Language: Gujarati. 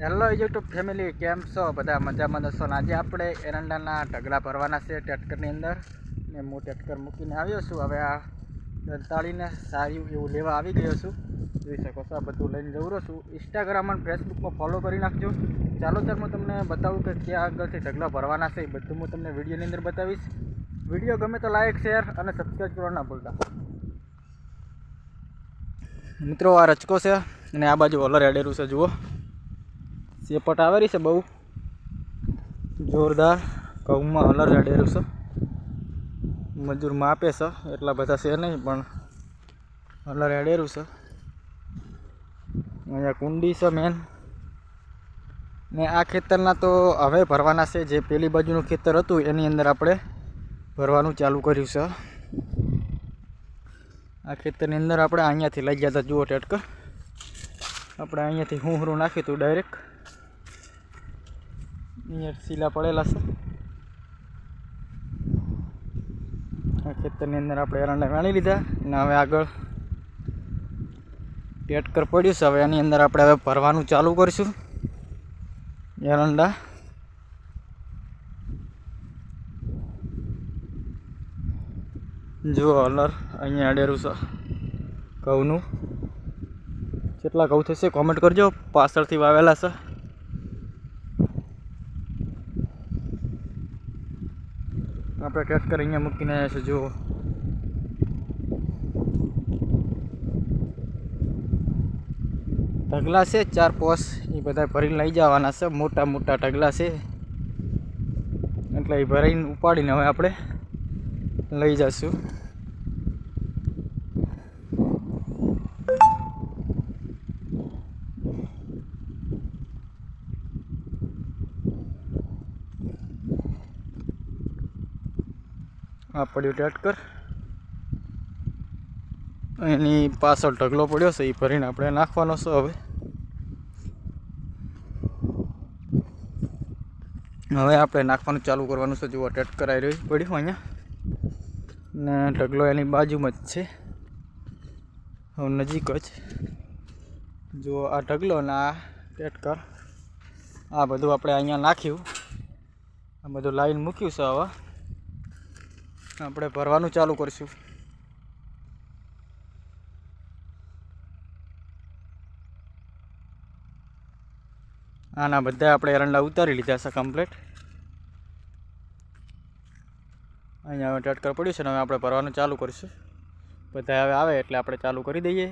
હેલો યુટ્યુબ ફેમિલી, કેમ છો? બધા મજામાં હશો ને? આજે આપણે એરંડાના ઢગલા ભરવાના છે ટ્રેક્ટરની અંદર ને હું ટ્રેક્ટર મૂકીને આવ્યો છું. હવે આ દંતાળીને સારું એવું લેવા આવી ગયો છું. જોઈ શકો છો, આ બધું લઈને જવરો છું. ઇન્સ્ટાગ્રામ અને ફેસબુકમાં ફોલો કરી નાખજો. ચાલો ત્યારે હું તમને બતાવું કે ક્યાં આગળથી ઢગલા ભરવાના છે. એ બધું હું તમને વિડીયોની અંદર બતાવીશ. વિડીયો ગમે તો લાઇક, શેર અને સબસ્ક્રાઈબ કરવા ના ભૂલતા. મિત્રો, આ રચકો છે અને આ બાજુ ઓલર એડેરું છે. જુઓ, સેપટ આવેલી છે બહુ જોરદાર. ઘઉંમાં હલર રેડેલું છે. મજૂર માપે છે, એટલા બધા છે નહીં, પણ હલર રેડેલું છે. અહીંયા કુંડી છે મેન. ને આ ખેતરના તો હવે ભરવાના છે. જે પેલી બાજુનું ખેતર હતું એની અંદર આપણે ભરવાનું ચાલુ કર્યું છે. આ ખેતરની અંદર આપણે અહીંયાથી લઈ ગયા હતા. જુઓ ટેટકર, આપણે અહીંયાથી હુંહરું નાખ્યું હતું ડાયરેક્ટ. અહીંયા સીલા પડેલા છે. આ ખેતરની અંદર આપણે એરંડા વાણી લીધા અને હવે આગળ ટેટકર પડ્યું છે. હવે એની અંદર આપણે હવે ભરવાનું ચાલુ કરીશું એરંડા. જુઓ હલર અહીંયા અડેરું છે ઘઉંનું. કેટલા ઘઉં થશે કોમેન્ટ કરજો. પાછળથી વાવેલા છે. આપણે ટ્રેક્ટર અહીંયા મૂકીને આવ્યા છે. જુઓ, ઢગલા છે 4-5, એ બધા ભરીને લઈ જવાના છે. મોટા મોટા ઢગલા છે એટલે એ ભરીને ઉપાડીને હવે આપણે લઈ જઈશું. આ પડ્યું ટ્રેક્ટર, એની પાછળ ઢગલો પડ્યો છે, એ ભરીને આપણે નાખવાનો છે. હવે આપણે નાખવાનું ચાલુ કરવાનું છે. જુઓ ટ્રેક્ટર આવી રહ્યું પડ્યું અહીંયા ને ઢગલો એની બાજુમાં જ છે, હવે નજીક જ. જુઓ આ ઢગલો ને આ ટ્રેક્ટર, આ બધું આપણે અહીંયા નાખ્યું. આ બધું લાઈન મૂક્યું છે. હવે આપણે ભરવાનું ચાલુ કરીશું. આના બધા આપણે એરંડા ઉતારી લીધા છે કમ્પ્લીટ. અહીંયા હવે ટ્રેક્ટર પડ્યું છે ને હવે આપણે ભરવાનું ચાલુ કરીશું. બધા હવે આવે એટલે આપણે ચાલુ કરી દઈએ.